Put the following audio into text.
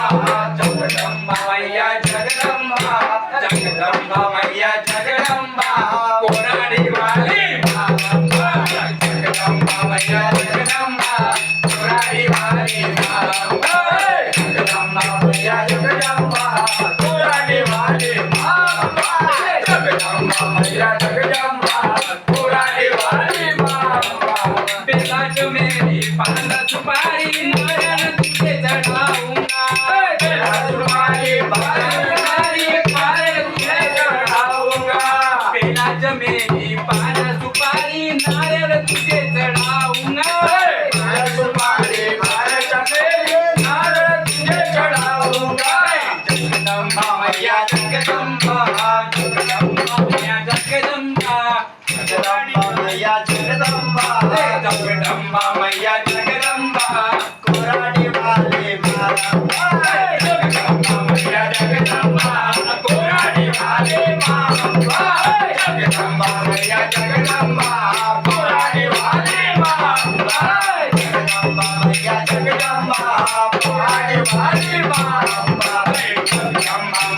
जगदंबा मैया जगदंबा जगदंबा मैया जगदंबा कोराडी वाली मांबा जगदंबा मैया जगदंबा कोराडी वाली मांबा जगदंबा मैया जगदंबा कोराडी वाली मांबा जगदंबा मैया जगदंबा कोराडी वाली मांबा बेलाच मेरी पान सुपारी नारायण तुझे चढ़ाऊंगा बेला सुपारी बेलाच मेरी पान सुपारी नारियल तुझे चढ़ाऊंगा सुपारी नारियल तुझे चढ़ाऊंगा जगदंबा मैया जगदंबा जगदंबा मैया जगदंबा जगदंबा मैया जगदंबा जगदंबा मैया जगदंबा कोराडी वाली मांबा जगदंबा मैया जगदंबा कोराडी वाली मांबा जगदंबा मैया जगदंबा कोराडी वाली मांबा जगदंबा मैया जगदंबा कोराडी वाली मांबा जगदंबा